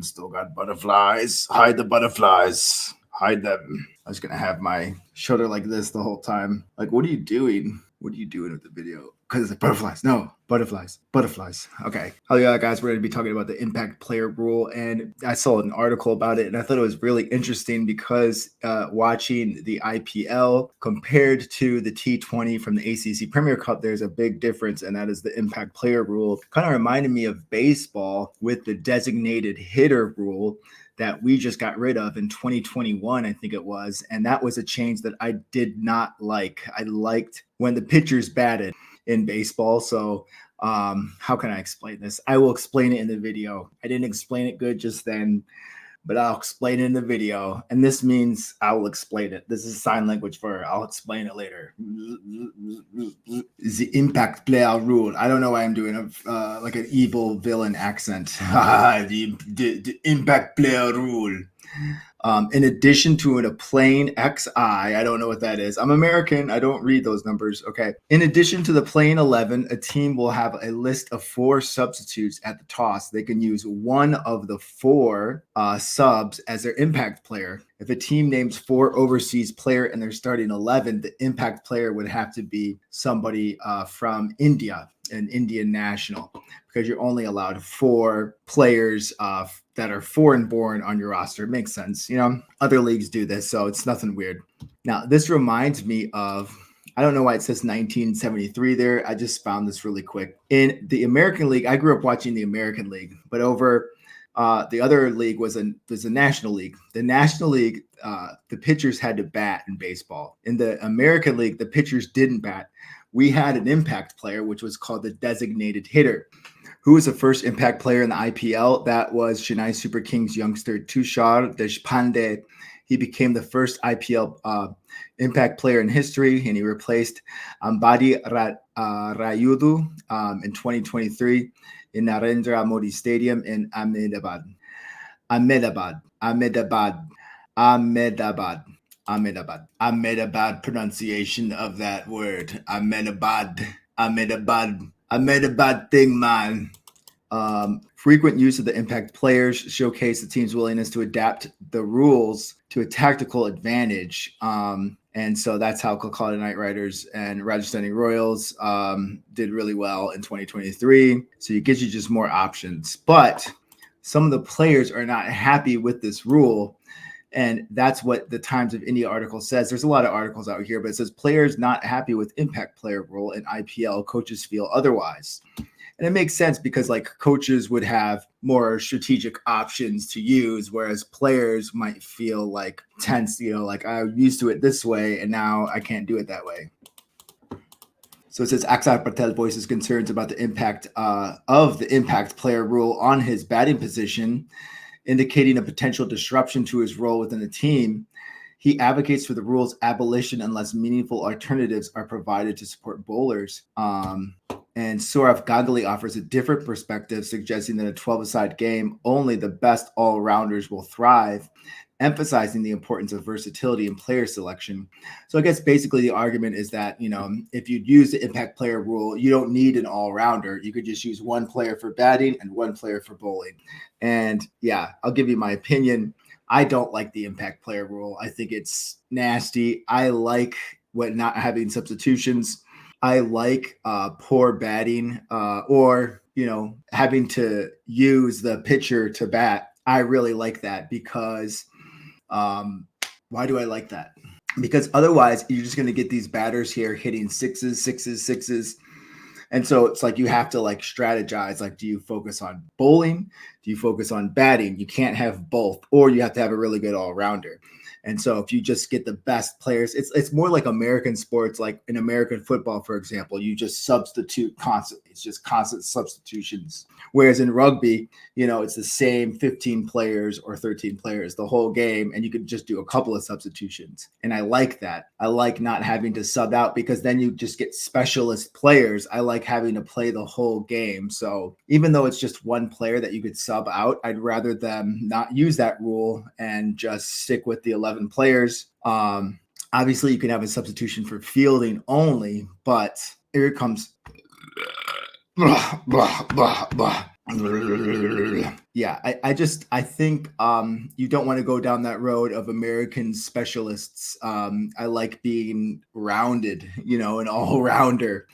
Still got butterflies. Hide the butterflies. Hide them. I was gonna have my shoulder like this the whole time. Like, what are you doing? What are you doing with the video? Because it's like butterflies. No, butterflies. Butterflies. Okay. Oh yeah, guys, we're gonna be talking about the impact player rule, and I saw an article about it, and I thought it was really interesting because watching the IPL compared to the T20 from the ACC Premier Cup, there's a big difference, and that is the impact player rule. Kind of reminded me of baseball with the designated hitter rule that we just got rid of in 2021, I think it was. And that was a change that I did not like. I liked when the pitchers batted in baseball. So how can I explain this? I will explain it in the video. I didn't explain it good just then, but I'll explain it in the video. And this means I will explain it. This is sign language for I'll explain it later. The impact player rule. I don't know why I'm doing like an evil villain accent. the impact player rule. In addition to a plain XI, I don't know what that is. I'm American. I don't read those numbers. Okay. In addition to the plain 11, a team will have a list of 4 substitutes at the toss. They can use one of the 4 subs as their impact player. If a team names 4 overseas player and they're starting 11, the impact player would have to be somebody from India, an Indian national, because you're only allowed 4 players that are foreign born on your roster. It makes sense. You know, other leagues do this, so it's nothing weird. Now, this reminds me of, I don't know why it says 1973 there. I just found this really quick. In the American League, I grew up watching the American League, but over the other league was a National League. The National League, the pitchers had to bat in baseball. In the American League, the pitchers didn't bat. We had an impact player, which was called the designated hitter. Who was the first impact player in the IPL? That was Chennai Super Kings youngster Tushar Deshpande. He became the first IPL impact player in history, and he replaced Ambadi Rayudu in 2023 in Narendra Modi Stadium in Ahmedabad. Ahmedabad pronunciation of that word. Ahmedabad thing, man. Frequent use of the impact players showcase the team's willingness to adapt the rules to a tactical advantage. And so that's how Kolkata Knight Riders and Rajasthani Royals did really well in 2023. So it gives you just more options. But some of the players are not happy with this rule. And that's what the Times of India article says. There's a lot of articles out here, but it says players not happy with impact player rule in IPL. Coaches feel otherwise. And it makes sense because like coaches would have more strategic options to use, whereas players might feel like tense, you know, like I'm used to it this way and now I can't do it that way. So it says Axar Patel voices concerns about the impact of the impact player rule on his batting position, indicating a potential disruption to his role within the team. He advocates for the rule's abolition unless meaningful alternatives are provided to support bowlers. And Saurav Ganguly offers a different perspective, suggesting that a 12-a-side game, only the best all-rounders will thrive, emphasizing the importance of versatility in player selection. So I guess basically the argument is that, you know, if you'd use the impact player rule, you don't need an all-rounder. You could just use one player for batting and one player for bowling. And yeah, I'll give you my opinion. I don't like the impact player rule. I think it's nasty. I like not having substitutions. I like poor batting or, you know, having to use the pitcher to bat. I really like that because why do I like that? Because otherwise you're just going to get these batters here hitting sixes. And so it's like you have to like strategize. Like, do you focus on bowling? Do you focus on batting? You can't have both, or you have to have a really good all-rounder. And so if you just get the best players, it's more like American sports, like in American football, for example, you just substitute constantly. It's just constant substitutions. Whereas in rugby, you know, it's the same 15 players or 13 players the whole game, and you could just do a couple of substitutions. And I like that. I like not having to sub out because then you just get specialist players. I like having to play the whole game. So even though it's just one player that you could sub out, I'd rather them not use that rule and just stick with the 11 players. Obviously, you can have a substitution for fielding only, but here it comes. Yeah, I think you don't want to go down that road of American specialists. I like being rounded, an all rounder.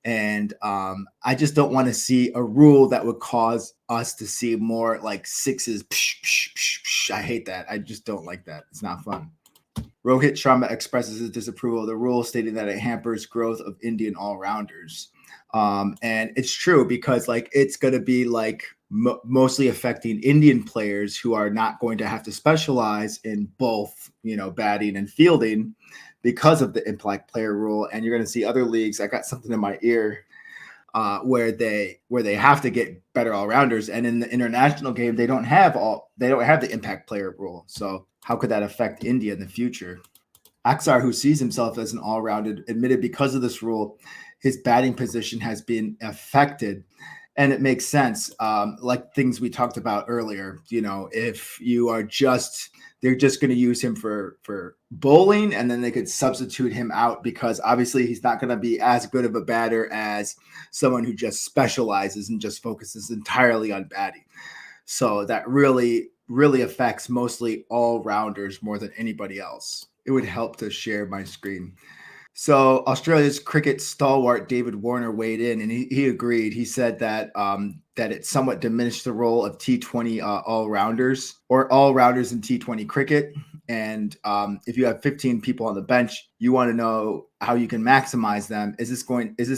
And I just don't want to see a rule that would cause us to see more like sixes. Psh, psh, psh, psh. I hate that. I just don't like that. It's not fun. Rohit Sharma expresses his disapproval of the rule, stating that it hampers growth of Indian all-rounders. And it's true because like it's going to be like mostly affecting Indian players who are not going to have to specialize in both, batting and fielding because of the impact player rule. And you're going to see other leagues. I got something in my ear where they have to get better all rounders, and in the international game they don't have the impact player rule. So how could that affect India in the future? Aksar, who sees himself as an all-rounded, admitted because of this rule, his batting position has been affected. And it makes sense, like things we talked about earlier. If you are they're just going to use him for bowling, and then they could substitute him out because obviously he's not going to be as good of a batter as someone who just specializes and just focuses entirely on batting. So that really, really affects mostly all rounders more than anybody else. It would help to share my screen. So Australia's cricket stalwart David Warner weighed in, and he agreed. He said that that it somewhat diminished the role of T20 all-rounders or all-rounders in T20 cricket. And if you have 15 people on the bench, you want to know how you can maximize them. Is this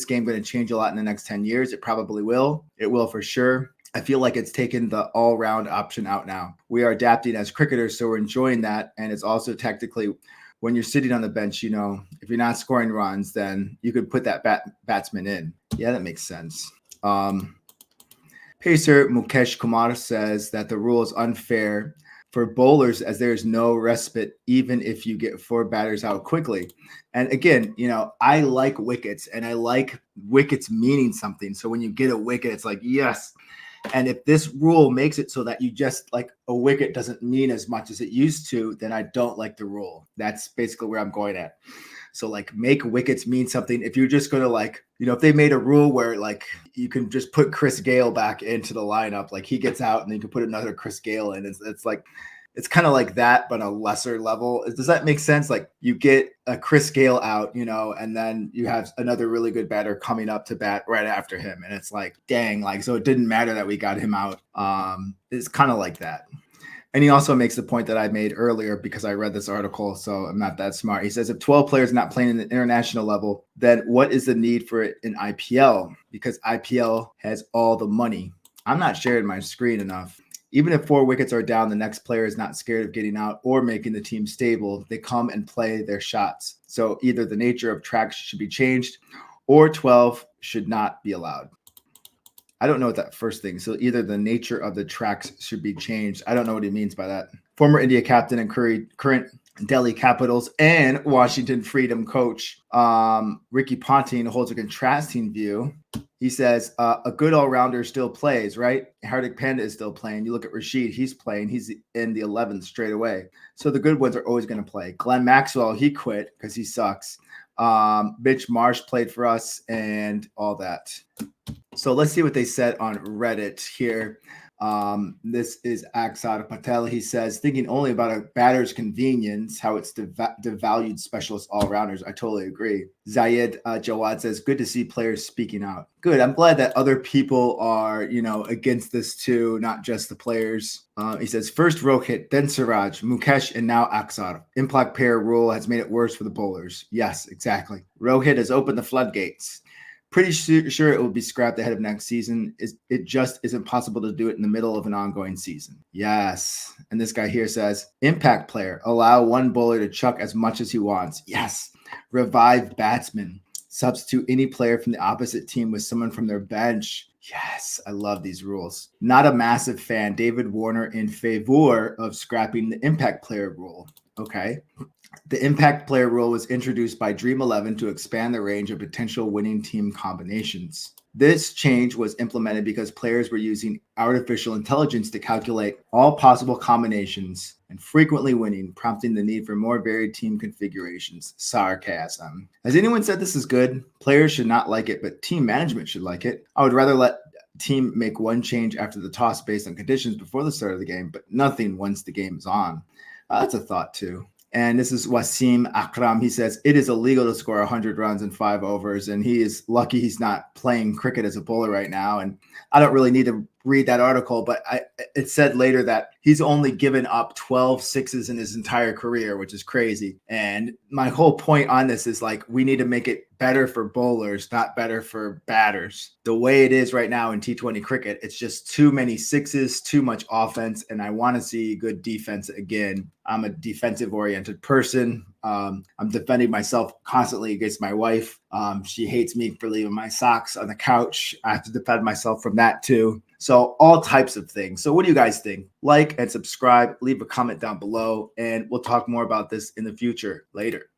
game going to change a lot in the next 10 years? It probably will. It will for sure. I feel like it's taken the all-round option out now. We are adapting as cricketers, so we're enjoying that. And it's also tactically, when you're sitting on the bench, if you're not scoring runs, then you could put that batsman in. Yeah, that makes sense. Pacer Mukesh Kumar says that the rule is unfair for bowlers as there is no respite, even if you get 4 batters out quickly. And again, I like wickets, and I like wickets meaning something. So when you get a wicket, it's like, yes. And if this rule makes it so that you just like a wicket doesn't mean as much as it used to, then I don't like the rule. That's basically where I'm going at. So like make wickets mean something. If you're just going to like, if they made a rule where like you can just put Chris Gale back into the lineup, like he gets out and then you can put another Chris Gale in. It's like, it's kind of like that, but a lesser level. Does that make sense? Like you get a Chris Gale out, and then you have another really good batter coming up to bat right after him. And it's like, dang, like, so it didn't matter that we got him out. It's kind of like that. And he also makes the point that I made earlier because I read this article, so I'm not that smart. He says if 12 players are not playing at the international level, then what is the need for it in IPL? Because IPL has all the money. I'm not sharing my screen enough. Even if 4 wickets are down, the next player is not scared of getting out or making the team stable. They come and play their shots. So either the nature of tracks should be changed or 12 should not be allowed. I don't know what that first thing. So either the nature of the tracks should be changed. I don't know what he means by that. Former India captain and current Delhi Capitals and Washington Freedom coach Ricky Ponting holds a contrasting view. He says a good all-rounder still plays, right? Hardik Pandya is still playing. You look at Rashid, he's playing. He's in the 11th straight away. So the good ones are always going to play. Glenn Maxwell, he quit because he sucks. Mitch Marsh played for us and all that. So let's see what they said on Reddit here. This is Aksar Patel. He says, thinking only about a batter's convenience, how it's devalued specialist all-rounders. I totally agree. Zayed Jawad says, good to see players speaking out. Good. I'm glad that other people are, against this too, not just the players. He says, first Rohit, then Siraj, Mukesh, and now Aksar. Impact pair rule has made it worse for the bowlers. Yes, exactly. Rohit has opened the floodgates. Pretty sure it will be scrapped ahead of next season. It just isn't possible to do it in the middle of an ongoing season. Yes. And this guy here says, impact player, allow one bowler to chuck as much as he wants. Yes. Revive batsman. Substitute any player from the opposite team with someone from their bench. Yes, I love these rules. Not a massive fan. David Warner in favor of scrapping the impact player rule. Okay. The impact player rule was introduced by Dream 11 to expand the range of potential winning team combinations. This change was implemented because players were using artificial intelligence to calculate all possible combinations and frequently winning, prompting the need for more varied team configurations. Sarcasm. Has anyone said this is good? Players should not like it, but team management should like it. I would rather let team make one change after the toss based on conditions before the start of the game, but nothing once the game is on. That's a thought too. And this is Wasim Akram. He says it is illegal to score 100 runs in 5 overs, and he is lucky he's not playing cricket as a bowler right now. And I don't really need to read that article, but it said later that he's only given up 12 sixes in his entire career, which is crazy. And my whole point on this is like, we need to make it better for bowlers, not better for batters. The way it is right now in T20 cricket, it's just too many sixes, too much offense, and I want to see good defense again. I'm a defensive oriented person. I'm defending myself constantly against my wife. She hates me for leaving my socks on the couch. I have to defend myself from that too. So all types of things. So what do you guys think? Like and subscribe, leave a comment down below, and we'll talk more about this in the future later.